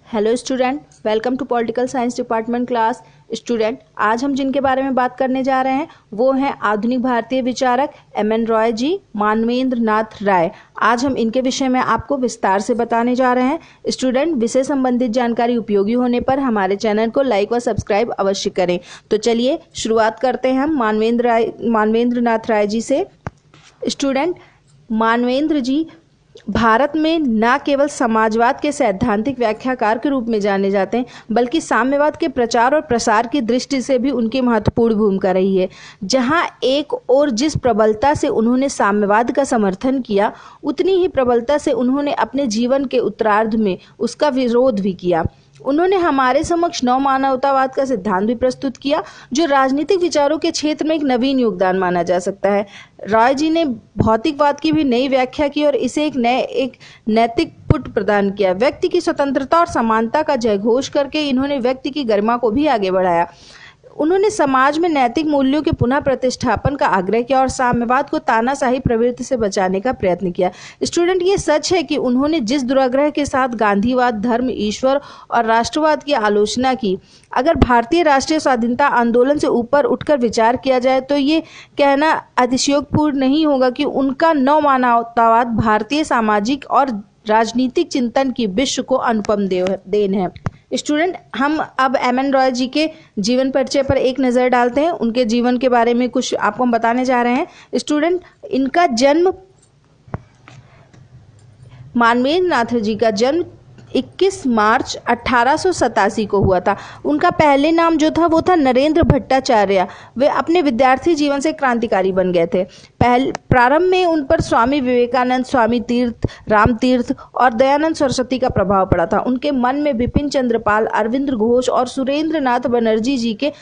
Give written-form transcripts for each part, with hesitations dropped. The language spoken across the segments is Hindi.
Hello student, welcome to political science department class. Student, आज हम जिनके बारे में बात करने जा रहे हैं वो हैं आधुनिक भारतीय विचारक एम.एन. रॉय जी, मानवेंद्र नाथ राय। आज हम इनके विषय में आपको विस्तार से बताने जा रहे हैं। स्टूडेंट, विषय संबंधित जानकारी उपयोगी होने पर हमारे चैनल को लाइक व सब्सक्राइब अवश्य करें। तो चलिए शुरुआत करते हैं हम मानवेंद्र नाथ राय जी से। स्टूडेंट, मानवेंद्र जी भारत में न केवल समाजवाद के सैद्धांतिक व्याख्याकार के रूप में जाने जाते हैं, बल्कि साम्यवाद के प्रचार और प्रसार की दृष्टि से भी उनकी महत्वपूर्ण भूमिका रही है। जहां एक और जिस प्रबलता से उन्होंने साम्यवाद का समर्थन किया, उतनी ही प्रबलता से उन्होंने अपने जीवन के उत्तरार्ध में उसका विरोध भी किया। उन्होंने हमारे समक्ष नव मानवतावाद का सिद्धांत भी प्रस्तुत किया, जो राजनीतिक विचारों के क्षेत्र में एक नवीन योगदान माना जा सकता है। रॉय जी ने भौतिकवाद की भी नई व्याख्या की और इसे एक नैतिक पुट प्रदान किया। व्यक्ति की स्वतंत्रता और समानता का जयघोष करके इन्होंने व्यक्ति की गरिमा को भी आगे बढ़ाया। उन्होंने समाज में नैतिक मूल्यों के पुनः प्रतिष्ठापन का आग्रह किया और साम्यवाद को तानाशाही प्रवृत्ति से बचाने का प्रयत्न किया। स्टूडेंट, ये सच है कि उन्होंने जिस दुराग्रह के साथ गांधीवाद, धर्म, ईश्वर और राष्ट्रवाद की आलोचना की, अगर भारतीय राष्ट्रीय स्वाधीनता आंदोलन से ऊपर उठकर विचार किया जाए तो ये कहना अतिशयोक्तिपूर्ण नहीं होगा कि उनका नव मानवतावाद भारतीय सामाजिक और राजनीतिक चिंतन की विश्व को अनुपम देन है। स्टूडेंट, हम अब एम.एन. रॉय जी के जीवन परिचय पर एक नज़र डालते हैं। उनके जीवन के बारे में कुछ आपको हम बताने जा रहे हैं। स्टूडेंट, इनका जन्म मानवेंद्र नाथ जी का जन्म 21 मार्च 1887 को हुआ था। उनका पहले नाम जो था वो था नरेंद्र भट्टाचार्य। वे अपने विद्यार्थी जीवन से क्रांतिकारी बन गए थे। प्रारंभ में उन पर स्वामी विवेकानंद, स्वामी तीर्थ, राम तीर्थ और दयानंद सरस्वती का प्रभाव पड़ा था। उनके मन में बिपिन चंद्र पाल, अरविंद घोष और सुरेंद्र नाथ बनर्जी जी के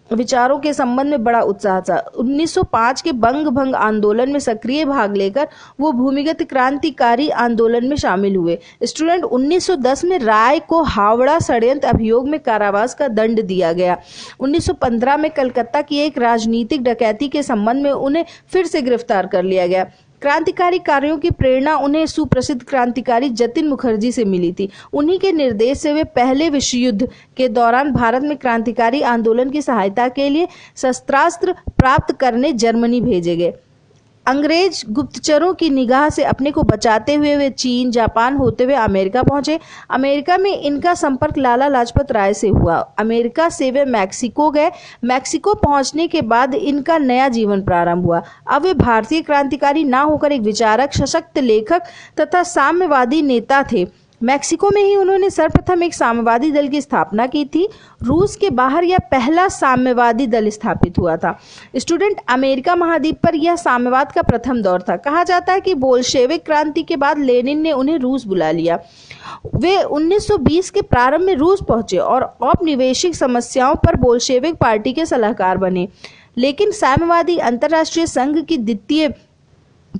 विचारों के संबंध में बड़ा उत्साह था। 1905 के बंग भंग आंदोलन में सक्रिय भाग लेकर वो भूमिगत क्रांतिकारी आंदोलन में शामिल हुए। स्टूडेंट, 1910 में राय को हावड़ा षड्यंत्र अभियोग में कारावास का दंड दिया गया। 1915 में कलकत्ता की एक राजनीतिक डकैती के संबंध में उन्हें फिर से गिरफ्तार कर लिया गया। क्रांतिकारी कार्यों की प्रेरणा उन्हें सुप्रसिद्ध क्रांतिकारी जतिन मुखर्जी से मिली थी। उन्हीं के निर्देश से वे पहले विश्व युद्ध के दौरान भारत में क्रांतिकारी आंदोलन की सहायता के लिए शस्त्रास्त्र प्राप्त करने जर्मनी भेजे गए। अंग्रेज गुप्तचरों की निगाह से अपने को बचाते हुए वे चीन, जापान होते हुए अमेरिका पहुंचे। अमेरिका में इनका संपर्क लाला लाजपत राय से हुआ। अमेरिका से वे मैक्सिको गए। मैक्सिको पहुंचने के बाद इनका नया जीवन प्रारंभ हुआ। अब वे भारतीय क्रांतिकारी ना होकर एक विचारक, सशक्त लेखक तथा साम्यवादी नेता थे। मैक्सिको में ही उन्होंने सर्वप्रथम एक साम्यवादी दल की स्थापना की थी। रूस के बाहर यह पहला साम्यवादी दल स्थापित हुआ था। स्टूडेंट, अमेरिका महाद्वीप पर यह साम्यवाद का प्रथम दौर था। कहा जाता है कि बोल्शेविक क्रांति के बाद लेनिन ने उन्हें रूस बुला लिया। वे 1920 के प्रारंभ में रूस पहुंचे और औपनिवेशिक समस्याओं पर बोल्शेविक पार्टी के सलाहकार बने। लेकिन साम्यवादी अंतर्राष्ट्रीय संघ की द्वितीय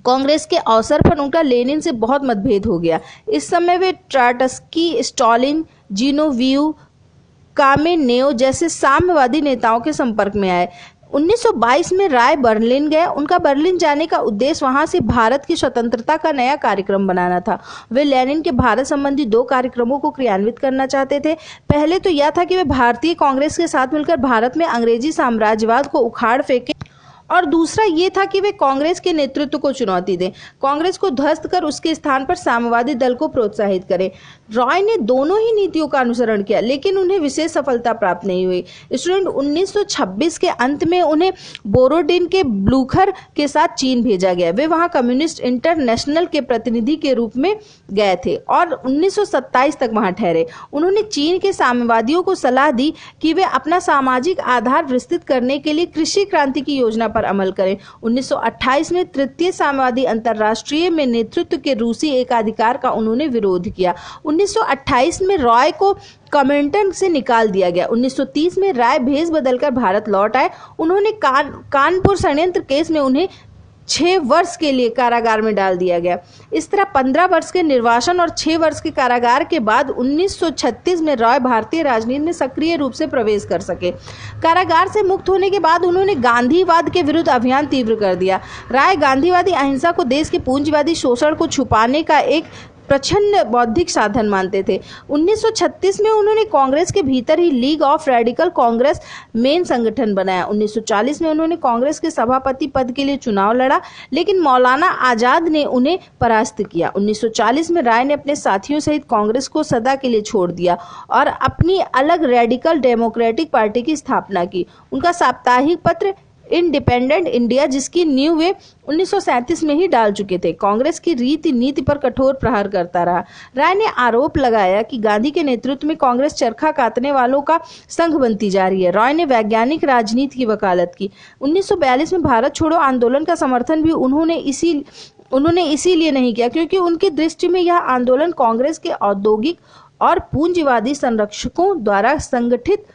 कांग्रेस के अवसर पर उनका लेनिन से बहुत मतभेद हो गया। इस समय वे ट्राटस्की, स्टालिन, जिनोविव, कामेनेव जैसे साम्यवादी नेताओं के संपर्क में आए। 1922 में राय बर्लिन गए। उनका बर्लिन जाने का उद्देश्य वहां से भारत की स्वतंत्रता का नया कार्यक्रम बनाना था। वे लेनिन के भारत संबंधी 2 कार्यक्रमों को क्रियान्वित करना चाहते थे। पहले तो यह था कि वे भारतीय कांग्रेस के साथ मिलकर भारत में अंग्रेजी साम्राज्यवाद को उखाड़ फेंके, और दूसरा ये था कि वे कांग्रेस के नेतृत्व को चुनौती दें, कांग्रेस को ध्वस्त कर उसके स्थान पर साम्यवादी दल को प्रोत्साहित करें। रॉय ने दोनों ही नीतियों का अनुसरण किया, लेकिन उन्हें विशेष सफलता प्राप्त नहीं हुई। स्टूडेंट, 1926 के अंत में उन्हें बोरोडिन के ब्लूखर के साथ चीन भेजा गया। वे वहां कम्युनिस्ट इंटरनेशनल के प्रतिनिधि के रूप में गए थे और 1927 तक वहां ठहरे। उन्होंने चीन के साम्यवादियों को सलाह दी कि वे अपना सामाजिक आधार विस्तृत करने के लिए कृषि क्रांति की योजना पर अमल करें। 1928 में तृतीय साम्यवादी अंतर्राष्ट्रीय में नेतृत्व के रूसी एकाधिकार का उन्होंने विरोध किया। 1928 में रॉय को कॉमिंटन से निकाल दिया गया। 1930 में राय भेष बदलकर भारत लौट आए। उन्होंने कानपुर षड्यंत्र केस में उन्हें 6 वर्ष के लिए कारागार में डाल दिया गया। इस तरह 15 वर्ष के निर्वासन और 6 वर्ष के कारागार के बाद 1936 में रॉय भारतीय राजनीति में सक्रिय रूप से प्रवेश कर सके। कारागार से मुक्त होने के बाद उन्होंने गांधीवाद के विरुद्ध अभियान तीव्र कर दिया। राय गांधीवादी अहिंसा को देश के पूंजीवादी शोषण को छुपाने का एक प्रच्छन्न बौद्धिक साधन मानते थे। 1936 में उन्होंने कांग्रेस के भीतर ही league of radical Congress men संगठन बनाया। 1940 में उन्होंने कांग्रेस के सभापति पद के लिए चुनाव लड़ा, लेकिन मौलाना आजाद ने उन्हें परास्त किया। 1940 में राय ने अपने साथियों सहित कांग्रेस को सदा के लिए छोड़ दिया और अपनी अलग रेडिकल डेमोक्रेटिक पार्टी की स्थापना की। उनका साप्ताहिक पत्र इंडिपेंडेंट इंडिया, जिसकी नींव वे 1937 में ही डाल चुके थे, कांग्रेस की रीति नीति पर कठोर प्रहार करता रहा। राय ने आरोप लगाया कि गांधी के नेतृत्व में कांग्रेस चरखा काटने वालों का संघ बनती जा रही है। रॉय ने वैज्ञानिक राजनीति की वकालत की। 1942 में भारत छोड़ो आंदोलन का समर्थन भी उन्होंने इसीलिए नहीं किया क्योंकि उनकी दृष्टि में यह आंदोलन कांग्रेस के औद्योगिक और पूंजीवादी संरक्षकों द्वारा संगठित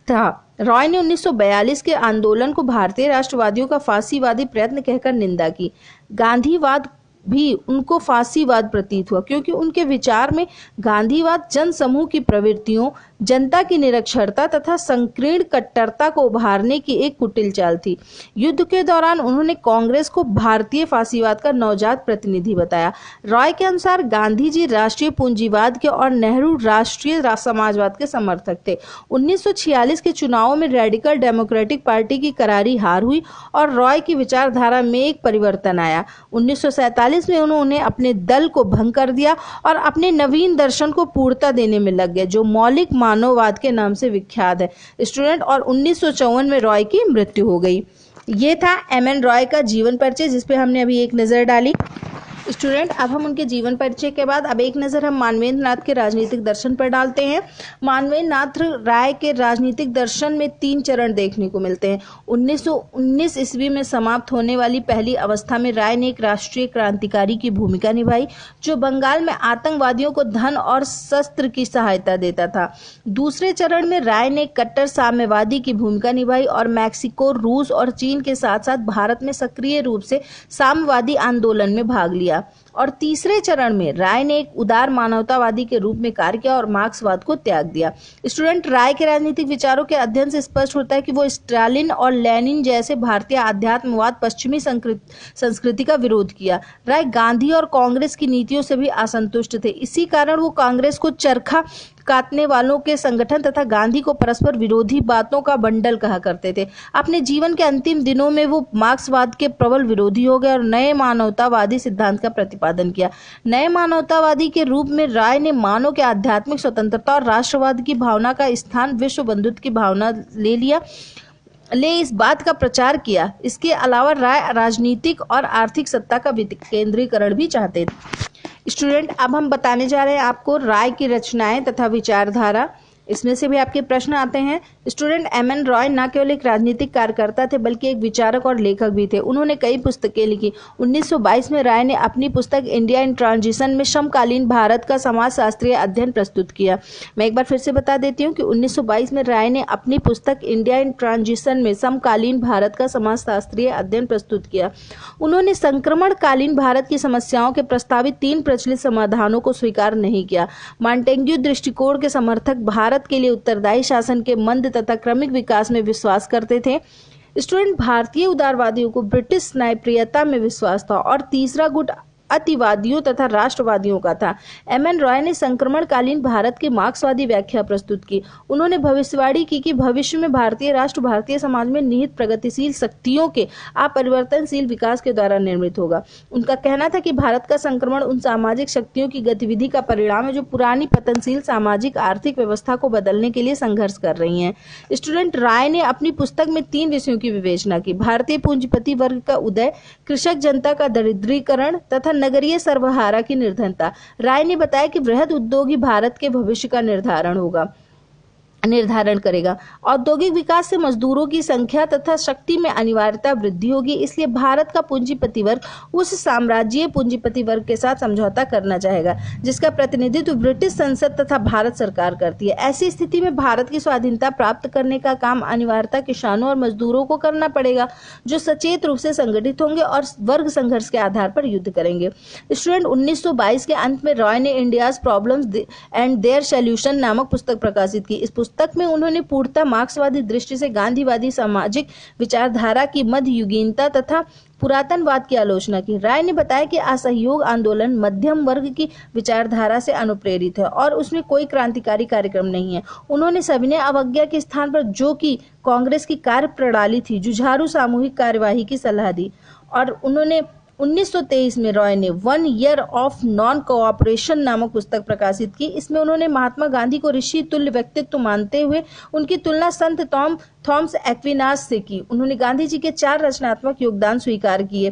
था। रॉय ने 1942 के आंदोलन को भारतीय राष्ट्रवादियों का फांसीवादी प्रयत्न कहकर निंदा की। गांधीवाद भी उनको फांसीवाद प्रतीत हुआ क्योंकि उनके विचार में गांधीवाद जनसमूह की प्रवृत्तियों, जनता की निरक्षरता तथा संकीर्ण कट्टरता को उभारने की एक कुटिल चाल थी। युद्ध के दौरान उन्होंने कांग्रेस को भारतीय फांसीवाद का नवजात प्रतिनिधि बताया। रॉय के अनुसार गांधी जी राष्ट्रीय पूंजीवाद के और नेहरू राष्ट्रीय समाजवाद के समर्थक थे। 1946 के चुनावों में रेडिकल डेमोक्रेटिक पार्टी की करारी हार हुई और रॉय की विचारधारा में एक परिवर्तन आया। 1947 में उन्होंने अपने दल को भंग कर दिया और अपने नवीन दर्शन को पूर्णता देने में लग गए, जो मौलिक मानववाद के नाम से विख्यात है। स्टूडेंट, और 1954 में रॉय की मृत्यु हो गई। ये था एम.एन. रॉय का जीवन परिचय, जिस पे हमने अभी एक नज़र डाली। स्टूडेंट, अब हम उनके जीवन परिचय के बाद अब एक नज़र हम मानवेंद्र नाथ के राजनीतिक दर्शन पर डालते हैं। मानवेंद्र नाथ राय के राजनीतिक दर्शन में 3 चरण देखने को मिलते हैं। 1919 ईस्वी में समाप्त होने वाली पहली अवस्था में राय ने एक राष्ट्रीय क्रांतिकारी की भूमिका निभाई, जो बंगाल में आतंकवादियों को धन और शस्त्र की सहायता देता था। दूसरे चरण में राय ने कट्टर साम्यवादी की भूमिका निभाई और मैक्सिको, रूस और चीन के साथ साथ भारत में सक्रिय रूप से साम्यवादी आंदोलन में भाग लिया। और तीसरे चरण में राय ने एक उदार मानवतावादी के रूप में कार्य किया और मार्क्सवाद को त्याग दिया। स्टूडेंट, राय के राजनीतिक विचारों के अध्ययन से स्पष्ट होता है कि वो स्टालिन और लेनिन जैसे भारतीय अध्यात्मवाद पश्चिमी संस्कृति का विरोध किया। राय गांधी और कांग्रेस की नीतियों से भी असंतुष्ट थे। इसी कारण वो कांग्रेस को चरखा काटने वालों के संगठन तथा गांधी को परस्पर विरोधी बातों का बंडल कहा करते थे। अपने जीवन के अंतिम दिनों में वो मार्क्सवाद के प्रबल विरोधी हो गए और नए मानवतावादी सिद्धांत का प्रतिपादन किया। नए मानवतावादी के रूप में राय ने मानव के आध्यात्मिक स्वतंत्रता और राष्ट्रवाद की भावना का स्थान विश्व बंधुत्व की भावना इस बात का प्रचार किया। इसके अलावा राय राजनीतिक और आर्थिक सत्ता का विकेंद्रीकरण भी चाहते थे। स्टूडेंट, अब हम बताने जा रहे हैं आपको राय की रचनाएं तथा विचारधारा। इसमें से भी आपके प्रश्न आते हैं। Student, M.N.. रॉय न केवल एक राजनीतिक कार्यकर्ता थे बल्कि एक विचारक और लेखक भी थे। उन्होंने कई पुस्तकें लिखी। 1922 में राय ने अपनी पुस्तक इंडिया इन ट्रांजिशन में समकालीन भारत का समाजशास्त्रीय अध्ययन प्रस्तुत किया। मैं एक बार फिर से बता देती हूँ कि 1922 में राय ने अपनी पुस्तक इंडिया इन ट्रांजिशन में समकालीन भारत का समाजशास्त्रीय अध्ययन प्रस्तुत किया। उन्होंने संक्रमणकालीन भारत की समस्याओं के प्रस्तावित 3 प्रचलित समाधानों को स्वीकार नहीं किया। मॉन्टेग्यू दृष्टिकोण के समर्थक भारत के लिए उत्तरदायी शासन के मंद तथा क्रमिक विकास में विश्वास करते थे। स्टूडेंट, भारतीय उदारवादियों को ब्रिटिश न्यायप्रियता में विश्वास था और तीसरा गुट अतिवादियों तथा राष्ट्रवादियों का था। एम.एन. रॉय ने संक्रमणकालीन भारत की मार्क्सवादी व्याख्या प्रस्तुत की। उन्होंने भविष्यवाणी की कि भविष्य में भारतीय राष्ट्र भारतीय समाज में निहित प्रगतिशील शक्तियों के अपरिवर्तनशील विकास के द्वारा निर्मित होगा। उनका कहना था कि भारत का संक्रमण उन सामाजिक शक्तियों की गतिविधि का परिणाम है जो पुरानी पतनशील सामाजिक आर्थिक व्यवस्था को बदलने के लिए संघर्ष कर रही हैं। स्टूडेंट, राय ने अपनी पुस्तक में 3 विषयों की विवेचना की: भारतीय पूंजीपति वर्ग का उदय, कृषक जनता का दरिद्रीकरण तथा नगरीय सर्वहारा की निर्धनता। राय ने बताया कि वृहद उद्योग ही भारत के भविष्य का निर्धारण करेगा। औद्योगिक विकास से मजदूरों की संख्या तथा शक्ति में अनिवार्यता वृद्धि होगी, इसलिए भारत का पूंजीपति वर्ग उस साम्राज्यीय पूंजीपति वर्ग के साथ समझौता करना चाहेगा जिसका प्रतिनिधित्व ब्रिटिश संसद तथा भारत सरकार करती है। ऐसी स्थिति में भारत की स्वाधीनता प्राप्त करने का काम अनिवार्यता किसानों और मजदूरों को करना पड़ेगा, जो सचेत रूप से संगठित होंगे और वर्ग संघर्ष के आधार पर युद्ध करेंगे। स्टूडेंट, 1922 के अंत में रॉय ने India's problems and their solution नामक पुस्तक प्रकाशित की। इस पुस्तक पुस्तक में उन्होंने पूर्णतः मार्क्सवादी दृष्टि से गांधीवादी सामाजिक विचारधारा की मध्ययुगीनता तथा पुरातनवाद की आलोचना की। राय ने बताया कि असहयोग आंदोलन मध्यम वर्ग की विचारधारा से अनुप्रेरित है और उसमें कोई क्रांतिकारी कार्यक्रम नहीं है। उन्होंने सविनय अवज्ञा के स्थान पर, जो कि कांग्रेस की कार्यप्रणाली थी, जुझारू सामूहिक कार्यवाही की सलाह दी। और उन्होंने 1923 में रॉय ने 1 ईयर ऑफ नॉन कोऑपरेशन नामक पुस्तक प्रकाशित की। इसमें उन्होंने महात्मा गांधी को ऋषि तुल्य व्यक्तित्व मानते हुए उनकी तुलना संत थॉमस एक्विनास से की। उन्होंने गांधी जी के 4 रचनात्मक योगदान स्वीकार किए।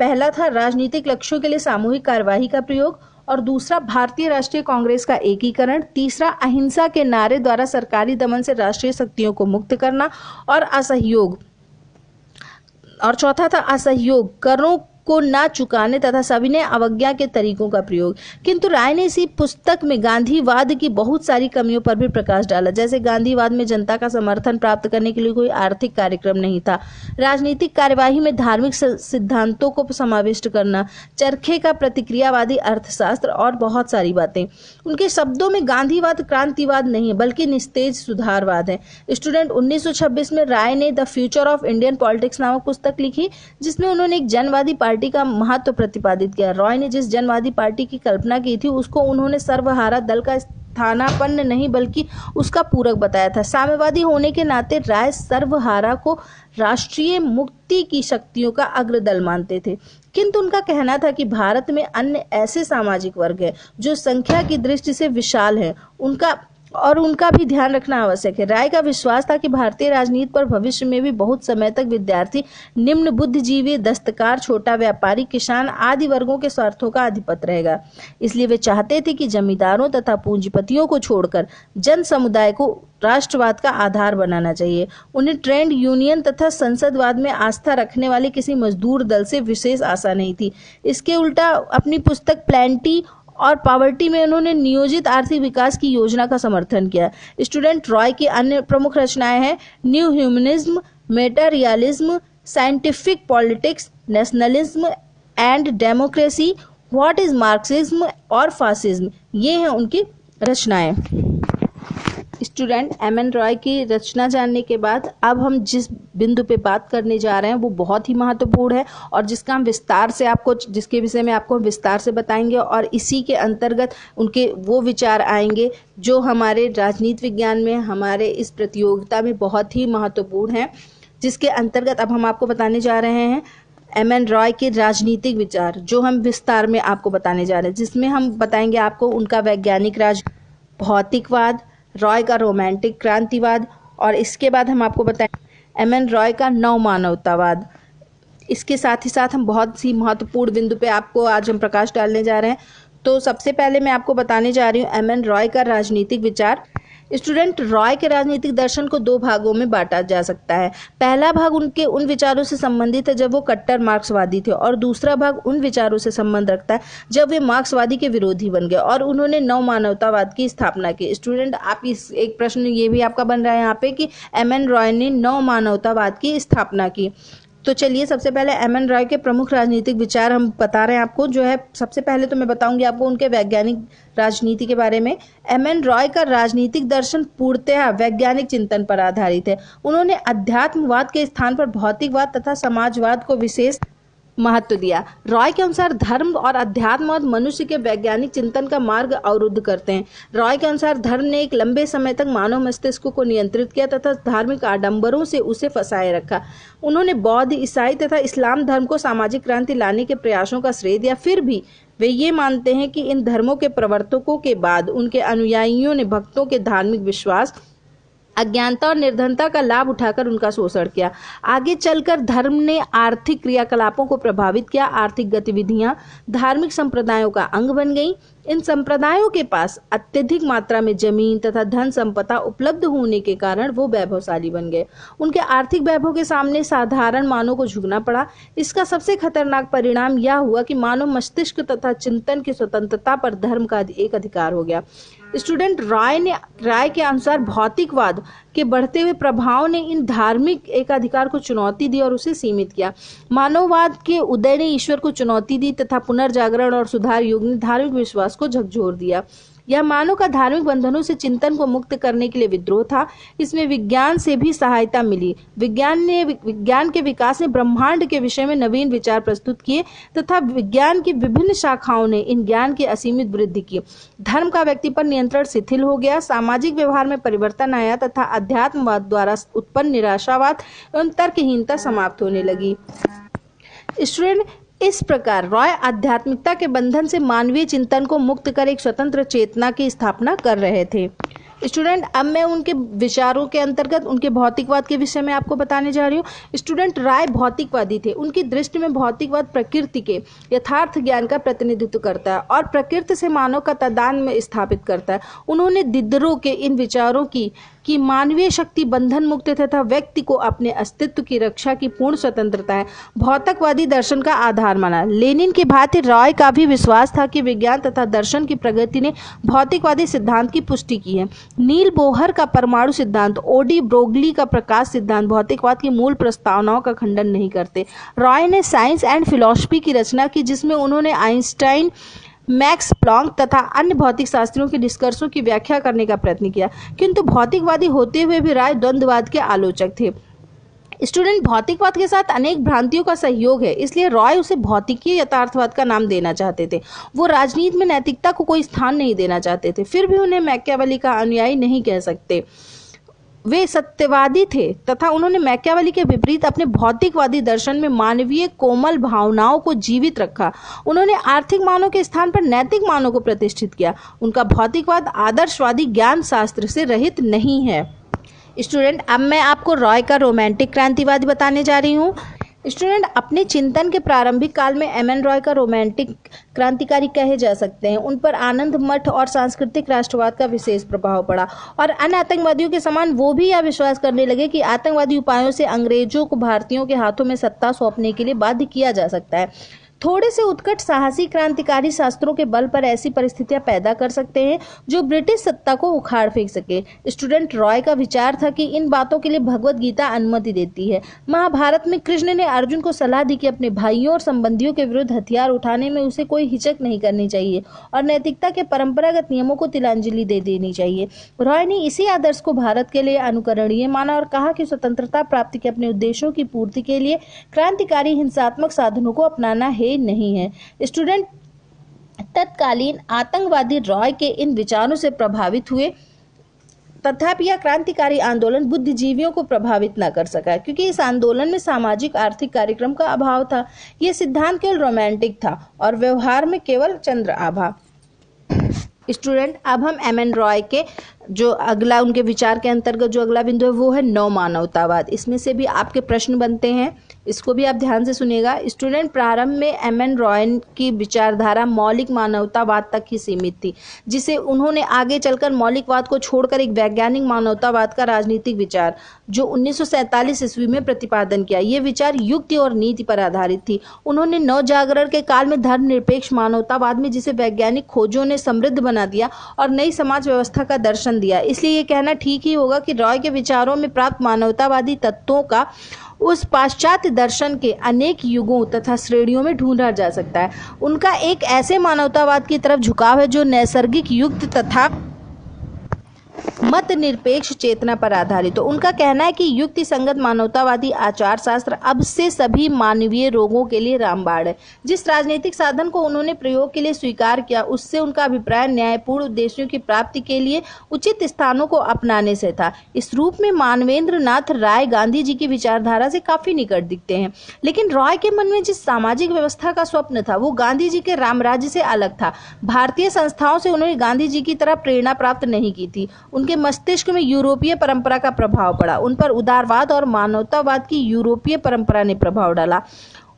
पहला था राजनीतिक लक्ष्यों के लिए सामूहिक कार्यवाही का प्रयोग, और दूसरा भारतीय राष्ट्रीय कांग्रेस का एकीकरण, तीसरा अहिंसा के नारे द्वारा सरकारी दमन से राष्ट्रीय शक्तियों को मुक्त करना, और चौथा था असहयोग, करों को ना चुकाने तथा सविनय अवज्ञा के तरीकों का प्रयोग। किंतु राय ने इसी पुस्तक में गांधीवाद की बहुत सारी कमियों पर भी प्रकाश डाला, जैसे गांधीवाद में जनता का समर्थन प्राप्त करने के लिए कोई आर्थिक कार्यक्रम नहीं था, राजनीतिक कार्यवाही में धार्मिक सिद्धांतों को समाविष्ट करना, चरखे का प्रतिक्रियावादी अर्थशास्त्र और बहुत सारी बातें। उनके शब्दों में गांधीवाद क्रांतिवाद नहीं है बल्कि निस्तेज सुधारवाद है। स्टूडेंट 1926 में राय ने the future of Indian politics नामक पुस्तक लिखी, जिसमें उन्होंने एक जनवादी पार्टी का महत्व प्रतिपादित किया। रॉय ने जिस जनवादी पार्टी की कल्पना की थी उसको उन्होंने सर्वहारा दल का स्थानापन्न नहीं बल्कि उसका पूरक बताया था। साम्यवादी होने के नाते राय सर्वहारा को राष्ट्रीय मुक्ति की शक्तियों का अग्रदल मानते थे, किंतु उनका कहना था कि भारत में अन्य ऐसे सामाजिक वर्ग हैं जो संख्या की दृष्टि से विशाल हैं, उनका भी ध्यान रखना आवश्यक है। राय का विश्वास था कि भारतीय राजनीति पर भविष्य में भी बहुत समय तक विद्यार्थी, निम्न बुद्धिजीवी, दस्तकार, छोटा व्यापारी, किसान आदि वर्गों के स्वार्थों का आधिपत्य रहेगा। इसलिए वे चाहते थे कि जमींदारों तथा पूंजीपतियों को छोड़कर जन समुदाय को राष्ट्रवाद का आधार बनाना चाहिए। उन्हें ट्रेड यूनियन तथा संसदवाद में आस्था रखने वाले किसी मजदूर दल से विशेष आशा नहीं थी। इसके उल्टा अपनी पुस्तक प्लेंटी और पॉवर्टी में उन्होंने नियोजित आर्थिक विकास की योजना का समर्थन किया। स्टूडेंट रॉय की अन्य प्रमुख रचनाएं हैं new humanism, materialism, scientific politics, nationalism and democracy, what is Marxism और फासिज्म। ये हैं उनकी रचनाएं। Student M.N.. रॉय की रचना जानने के बाद अब हम जिस बिंदु पे बात करने जा रहे हैं वो बहुत ही महत्वपूर्ण है और जिसके विषय में आपको विस्तार से बताएंगे, और इसी के अंतर्गत उनके वो विचार आएंगे जो हमारे राजनीति विज्ञान में, हमारे इस प्रतियोगिता में बहुत ही महत्वपूर्ण है, जिसके अंतर्गत अब हम आपको बताने जा रहे हैं एम.एन. रॉय के राजनीतिक विचार, जो हम विस्तार में आपको बताने जा रहे हैं, जिसमें हम बताएंगे आपको उनका वैज्ञानिक भौतिकवाद, रॉय का रोमांटिक क्रांतिवाद, और इसके बाद हम आपको बताएं एम.एन. रॉय का नवमानवतावाद। इसके साथ ही साथ हम बहुत सी महत्वपूर्ण बिंदु पे आपको आज हम प्रकाश डालने जा रहे हैं। तो सबसे पहले मैं आपको बताने जा रही हूँ एम.एन. रॉय का राजनीतिक विचार। स्टूडेंट, रॉय के राजनीतिक दर्शन को 2 भागों में बांटा जा सकता है। पहला भाग उनके उन विचारों से संबंधित है जब वो कट्टर मार्क्सवादी थे, और दूसरा भाग उन विचारों से संबंध रखता है जब वे मार्क्सवादी के विरोधी बन गए और उन्होंने नवमानवतावाद की स्थापना की। स्टूडेंट, आप इस एक प्रश्न ये भी आपका बन रहा है यहाँ पे कि एम.एन. रॉय ने नवमानवतावाद की स्थापना की। तो चलिए सबसे पहले एम.एन. रॉय के प्रमुख राजनीतिक विचार हम बता रहे हैं आपको, जो है सबसे पहले तो मैं बताऊंगी आपको उनके वैज्ञानिक राजनीति के बारे में। एम.एन. रॉय का राजनीतिक दर्शन पूर्णतः वैज्ञानिक चिंतन पर आधारित है। उन्होंने अध्यात्मवाद के स्थान पर भौतिकवाद तथा समाजवाद को विशेष महत्व दिया। रॉय के अनुसार धर्म और अध्यात्मवाद मनुष्य के वैज्ञानिक चिंतन का मार्ग अवरुद्ध करते हैं। रॉय के अनुसार धर्म ने एक लंबे समय तक मानव मस्तिष्क को नियंत्रित किया तथा धार्मिक आडंबरों से उसे फंसाए रखा। उन्होंने बौद्ध, ईसाई तथा इस्लाम धर्म को सामाजिक क्रांति लाने के प्रयासों का श्रेय दिया। फिर भी वे ये मानते हैं कि इन धर्मों के प्रवर्तकों के बाद उनके अनुयायियों ने भक्तों के धार्मिक विश्वास, अज्ञानता और निर्धनता का लाभ उठाकर उनका शोषण किया। आगे चलकर धर्म ने आर्थिक क्रियाकलापों को प्रभावित किया। आर्थिक गतिविधियां धार्मिक संप्रदायों का अंग बन गईं। इन संप्रदायों के पास अत्यधिक मात्रा में जमीन तथा धन संपदा उपलब्ध होने के कारण वो वैभवशाली बन गए। उनके आर्थिक वैभव के सामने साधारण मानव को झुकना पड़ा। इसका सबसे खतरनाक परिणाम यह हुआ कि मानव मस्तिष्क तथा चिंतन की स्वतंत्रता पर धर्म का एक अधिकार हो गया। स्टूडेंट, राय के अनुसार भौतिकवाद के बढ़ते हुए प्रभाव ने इन धार्मिक एकाधिकार को चुनौती दी और उसे सीमित किया। मानववाद के उदय ने ईश्वर को चुनौती दी तथा पुनर्जागरण और सुधार युग ने धार्मिक विश्वास को झकझोर दिया। यह मानव का धार्मिक बंधनों से चिंतन को मुक्त करने के लिए विद्रोह था। इसमें विज्ञान से भी सहायता मिली। विज्ञान के विकास ने ब्रह्मांड के विषय में नवीन विचार प्रस्तुत किए तथा विज्ञान की विभिन्न शाखाओं ने इन ज्ञान की असीमित वृद्धि की। धर्म का व्यक्ति पर नियंत्रण शिथिल हो गया, सामाजिक व्यवहार में परिवर्तन आया तथा अध्यात्मवाद द्वारा उत्पन्न निराशावाद एवं तर्कहीनता समाप्त होने लगी। स्टूडेंट, इस प्रकार रॉय आध्यात्मिकता के बंधन से मानवीय चिंतन को मुक्त कर एक स्वतंत्र चेतना की स्थापना कर रहे थे। स्टूडेंट, अब मैं उनके विचारों के अंतर्गत उनके भौतिकवाद के विषय में आपको बताने जा रही हूँ। स्टूडेंट, राय भौतिकवादी थे। उनकी दृष्टि में भौतिकवाद प्रकृति के यथार्थ ज्ञान का प्रतिनिधित्व करता है और प्रकृति से मानव का तादात्म्य में स्थापित करता है। उन्होंने दिदरो के इन विचारों की मानवीय शक्ति बंधन मुक्त तथा व्यक्ति को अपने अस्तित्व की रक्षा की पूर्ण स्वतंत्रता है, भौतिकवादी दर्शन का आधार माना। लेनिन की भांति रॉय का भी विश्वास था कि विज्ञान तथा दर्शन की प्रगति ने भौतिकवादी सिद्धांत की पुष्टि की है। नील बोहर का परमाणु सिद्धांत, ओडी ब्रोगली का प्रकाश सिद्धांत भौतिकवाद की मूल प्रस्तावनाओं का खंडन नहीं करते। रॉय ने साइंस एंड फिलॉसफी की रचना की, जिसमें उन्होंने आइंस्टाइन, मैक्स प्लॉन्क तथा अन्य भौतिक शास्त्रियों के निष्कर्षों की व्याख्या करने का प्रयत्न किया, किंतु भौतिकवादी होते हुए भी राय द्वंद्ववाद के आलोचक थे। स्टूडेंट, भौतिकवाद के साथ अनेक भ्रांतियों का सहयोग है, इसलिए रॉय उसे भौतिकीय यथार्थवाद का नाम देना चाहते थे। वो राजनीति में नैतिकता को कोई स्थान नहीं देना चाहते थे, फिर भी उन्हें मैकियावेली का अनुयायी नहीं कह सकते। वे सत्यवादी थे तथा उन्होंने मैकियावेली के विपरीत अपने भौतिकवादी दर्शन में मानवीय कोमल भावनाओं को जीवित रखा। उन्होंने आर्थिक मानों के स्थान पर नैतिक मानों को प्रतिष्ठित किया। उनका भौतिकवाद आदर्शवादी ज्ञान शास्त्र से रहित नहीं है। स्टूडेंट, अब मैं आपको रॉय का रोमांटिक क्रांतिवाद बताने जा रही हूँ। स्टूडेंट, अपने चिंतन के प्रारंभिक काल में एम.एन. रॉय का रोमांटिक क्रांतिकारी कहे जा सकते हैं। उन पर आनंद मठ और सांस्कृतिक राष्ट्रवाद का विशेष प्रभाव पड़ा और अन्य आतंकवादियों के समान वो भी यह विश्वास करने लगे कि आतंकवादी उपायों से अंग्रेजों को भारतीयों के हाथों में सत्ता सौंपने के लिए बाध्य किया जा सकता है। थोड़े से उत्कट साहसी क्रांतिकारी शास्त्रों के बल पर ऐसी परिस्थितियां पैदा कर सकते हैं जो ब्रिटिश सत्ता को उखाड़ फेंक सके। स्टूडेंट, रॉय का विचार था कि इन बातों के लिए भगवत गीता अनुमति देती है। महाभारत में कृष्ण ने अर्जुन को सलाह दी कि अपने भाइयों और संबंधियों के विरुद्ध हथियार उठाने में उसे कोई हिचक नहीं करनी चाहिए और नैतिकता के परंपरागत नियमों को तिलांजलि दे देनी चाहिए। रॉय ने इसी आदर्श को भारत के लिए अनुकरणीय माना और कहा कि स्वतंत्रता प्राप्ति के अपने उद्देश्यों की पूर्ति के लिए क्रांतिकारी हिंसात्मक साधनों को अपनाना है नहीं है। स्टूडेंट, तत्कालीन आतंकवादी रॉय के इन विचारों से प्रभावित हुए, तथापि यह क्रांतिकारी आंदोलन बुद्धिजीवियों को प्रभावित न कर सका क्योंकि इस आंदोलन में सामाजिक आर्थिक कार्यक्रम का अभाव था। यह सिद्धांत केवल रोमांटिक था और व्यवहार में केवल चंद्र आभा। स्टूडेंट, अब हम एम.एन. रॉय के जो अगला उनके विचार के अंतर्गत जो अगला बिंदु है वो है नव मानवतावाद। इसमें से भी आपके प्रश्न बनते हैं, इसको भी आप ध्यान से सुनिएगा। स्टूडेंट, प्रारंभ में एम.एन. रॉय की विचारधारा मौलिक मानवतावाद तक ही सीमित थी, जिसे उन्होंने आगे चलकर मौलिकवाद को छोड़कर एक वैज्ञानिक मानवतावाद का राजनीतिक विचार जो 1947 ईस्वी में प्रतिपादन किया। ये विचार युक्ति और नीति पर आधारित थी। उन्होंने नवजागरण के काल में धर्मनिरपेक्ष मानवतावाद में जिसे वैज्ञानिक खोजों ने समृद्ध बना दिया और नई समाज व्यवस्था का दर्शन दिया। इसलिए ये कहना ठीक ही होगा कि रॉय के विचारों में प्राप्त मानवतावादी तत्वों का उस पाश्चात्य दर्शन के अनेक युगों तथा श्रेणियों में ढूंढा जा सकता है। उनका एक ऐसे मानवतावाद की तरफ झुकाव है जो नैसर्गिक युक्त तथा मत निरपेक्ष चेतना पर आधारित तो उनका कहना है कि युक्ति संगत मानवतावादी आचार शास्त्र अब से सभी मानवीय रोगों के लिए रामबाण है। जिस राजनीतिक साधन को उन्होंने प्रयोग के लिए स्वीकार किया उससे उनका अभिप्राय न्यायपूर्ण उद्देश्यों की प्राप्ति के लिए उचित स्थानों को अपनाने से था। इस रूप में मानवेंद्र नाथ राय गांधी जी की विचारधारा से काफी निकट दिखते हैं, लेकिन रॉय के मन में जिस सामाजिक व्यवस्था का स्वप्न था वो गांधी जी के रामराज्य से अलग था। भारतीय संस्थाओं से उन्होंने गांधी जी की तरह प्रेरणा प्राप्त नहीं की थी। उनके मस्तिष्क में यूरोपीय परंपरा का प्रभाव पड़ा। उन पर उदारवाद और मानवतावाद की यूरोपीय परंपरा ने प्रभाव डाला।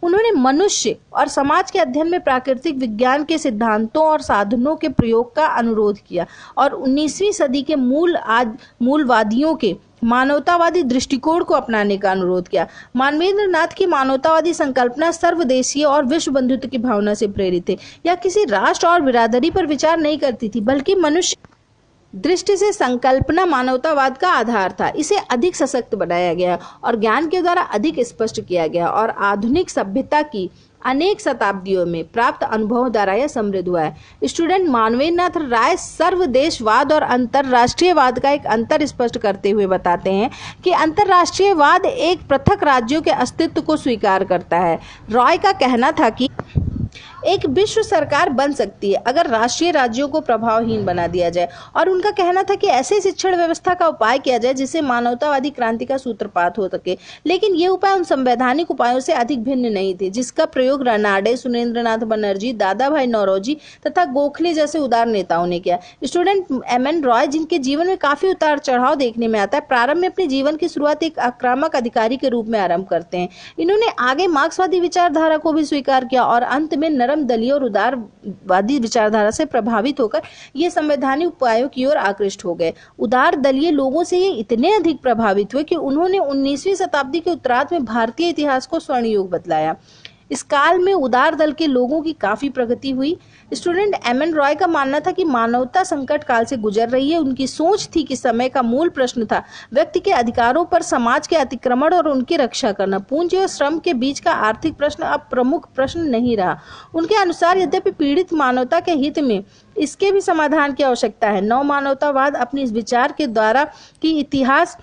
उन्होंने मनुष्य और समाज के अध्ययन में प्राकृतिक विज्ञान के सिद्धांतों और साधनों के प्रयोग का अनुरोध किया और 19वीं सदी के मूलवादियों के मानवतावादी दृष्टिकोण को अपनाने का अनुरोध किया। मानवेंद्र नाथ की मानवतावादी संकल्पना सर्वदेशीय और विश्व बंधुत्व की भावना से प्रेरित थे। यह किसी राष्ट्र और बिरादरी पर विचार नहीं करती थी, बल्कि मनुष्य दृष्टि से संकल्पना मानवतावाद का आधार था। इसे अधिक सशक्त बनाया गया और ज्ञान के द्वारा अधिक स्पष्ट किया गया और आधुनिक सभ्यता की अनेक शताब्दियों में प्राप्त अनुभवों द्वारा यह समृद्ध हुआ है। स्टूडेंट, मानवेंद्रनाथ राय सर्वदेशवाद और अंतर्राष्ट्रीयवाद का एक अंतर स्पष्ट करते हुए बताते हैं कि अंतर्राष्ट्रीयवाद एक पृथक राज्यों के अस्तित्व को स्वीकार करता है। रॉय का कहना था कि एक विश्व सरकार बन सकती है अगर राष्ट्रीय राज्यों को प्रभावहीन बना दिया जाए, और उनका कहना था कि ऐसे शिक्षण व्यवस्था का उपाय किया जाए जिससे मानवतावादी क्रांति का सूत्रपात हो सके। लेकिन ये उपाय उन संवैधानिक उपायों से अधिक भिन्न नहीं थे जिसका प्रयोग रनाडे, सुरेंद्रनाथ बनर्जी, दादा भाई नौरोजी तथा गोखले जैसे उदार नेताओं ने किया। Student, M.N.. रॉय, जिनके जीवन में काफी उतार चढ़ाव देखने में आता है, प्रारंभ में अपने जीवन की शुरुआत एक आक्रामक अधिकारी के रूप में आरंभ करते हैं। इन्होंने आगे मार्क्सवादी विचारधारा को भी स्वीकार किया और अंत में नरम दलीय और उदारवादी विचारधारा से प्रभावित होकर ये संवैधानिक उपायों की ओर आकृष्ट हो गए। उदार दलीय लोगों से ये इतने अधिक प्रभावित हुए कि उन्होंने 19वीं शताब्दी के उत्तरार्ध में भारतीय इतिहास को स्वर्ण युग बतलाया। इस काल में उदार दल के लोगों की काफी प्रगति हुई। Student, M.N.. रॉय का मानना था कि मानवता संकट काल से गुजर रही है। उनकी सोच थी कि समय का मूल प्रश्न था व्यक्ति के अधिकारों पर समाज के अतिक्रमण और उनकी रक्षा करना। पूंजी और श्रम के बीच का आर्थिक प्रश्न अब प्रमुख प्रश्न नहीं रहा। उनके अनुसार यद्यपि पीड़ित मानवता के हित में इसके भी समाधान की आवश्यकता है। नव मानवतावाद अपने इस विचार के द्वारा कि इतिहास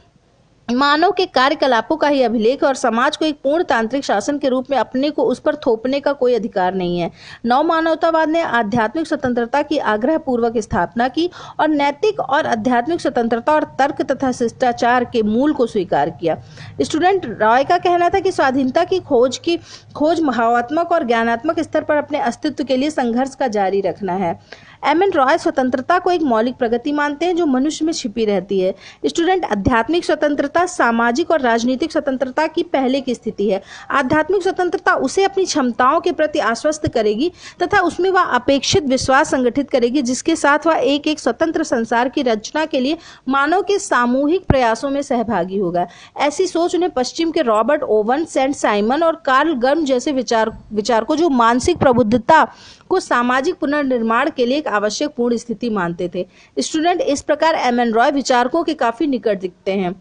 मानव के कार्यकलापों का ही अभिलेख और समाज को एक पूर्ण तांत्रिक शासन के रूप में अपने को उस पर थोपने का कोई अधिकार नहीं है। नव मानवतावाद ने आध्यात्मिक स्वतंत्रता की आग्रह पूर्वक स्थापना की और नैतिक और आध्यात्मिक स्वतंत्रता और तर्क तथा शिष्टाचार के मूल को स्वीकार किया। स्टूडेंट, रॉय का कहना था कि स्वाधीनता की खोज भावात्मक और ज्ञानात्मक स्तर पर अपने अस्तित्व के लिए संघर्ष का जारी रखना है। एम.एन. रॉय स्वतंत्रता को एक मौलिक प्रगति मानते हैं जो मनुष्य में छिपी रहती है। स्टूडेंट, आध्यात्मिक स्वतंत्रता सामाजिक और राजनीतिक स्वतंत्रता की पहले की स्थिति है। आध्यात्मिक स्वतंत्रता उसे अपनी क्षमताओं के प्रति आश्वस्त करेगी तथा उसमें वह अपेक्षित विश्वास संगठित करेगी जिसके साथ वह एक स्वतंत्र संसार की रचना के लिए मानव के सामूहिक प्रयासों में सहभागी होगा। ऐसी सोच उन्हें पश्चिम के रॉबर्ट ओवन, सेंट साइमन और कार्ल गर्म जैसे विचारकों जो मानसिक प्रबुद्धता को सामाजिक पुनर्निर्माण के लिए एक आवश्यक पूर्ण स्थिति मानते थे। स्टूडेंट, इस प्रकार एम.एन. रॉय विचारकों के काफी निकट दिखते हैं।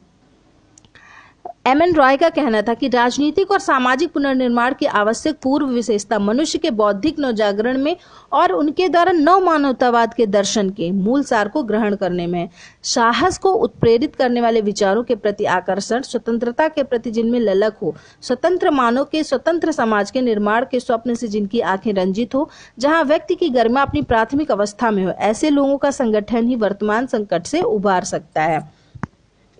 एम.एन. रॉय का कहना था कि राजनीतिक और सामाजिक पुनर्निर्माण की आवश्यक पूर्व विशेषता मनुष्य के बौद्धिक नवजागरण में और उनके द्वारा नव मानवतावाद के दर्शन के मूल सार को ग्रहण करने में है। साहस को उत्प्रेरित करने वाले विचारों के प्रति आकर्षण, स्वतंत्रता के प्रति जिनमें ललक हो, स्वतंत्र मानव के स्वतंत्र समाज के निर्माण के स्वप्न से जिनकी आंखें रंजित हो, जहां व्यक्ति की गरिमा अपनी प्राथमिक अवस्था में हो, ऐसे लोगों का संगठन ही वर्तमान संकट से उबार सकता है।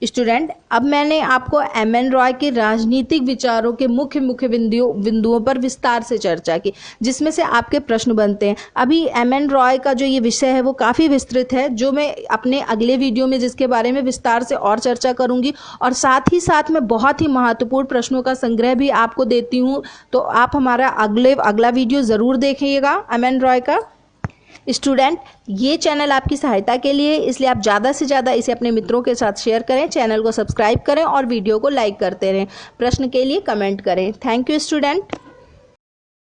स्टूडेंट, अब मैंने आपको एम.एन. रॉय के राजनीतिक विचारों के मुख्य बिंदुओं पर विस्तार से चर्चा की जिसमें से आपके प्रश्न बनते हैं। अभी एम.एन. रॉय का जो ये विषय है वो काफ़ी विस्तृत है जो मैं अपने अगले वीडियो में जिसके बारे में विस्तार से और चर्चा करूंगी, और साथ ही साथ मैं बहुत ही महत्वपूर्ण प्रश्नों का संग्रह भी आपको देती हूँ। तो आप हमारा अगला वीडियो ज़रूर देखिएगा एम.एन. रॉय का। स्टूडेंट, ये चैनल आपकी सहायता के लिए, इसलिए आप ज़्यादा से ज़्यादा इसे अपने मित्रों के साथ शेयर करें, चैनल को सब्सक्राइब करें और वीडियो को लाइक करते रहें। प्रश्न के लिए कमेंट करें। Thank you student.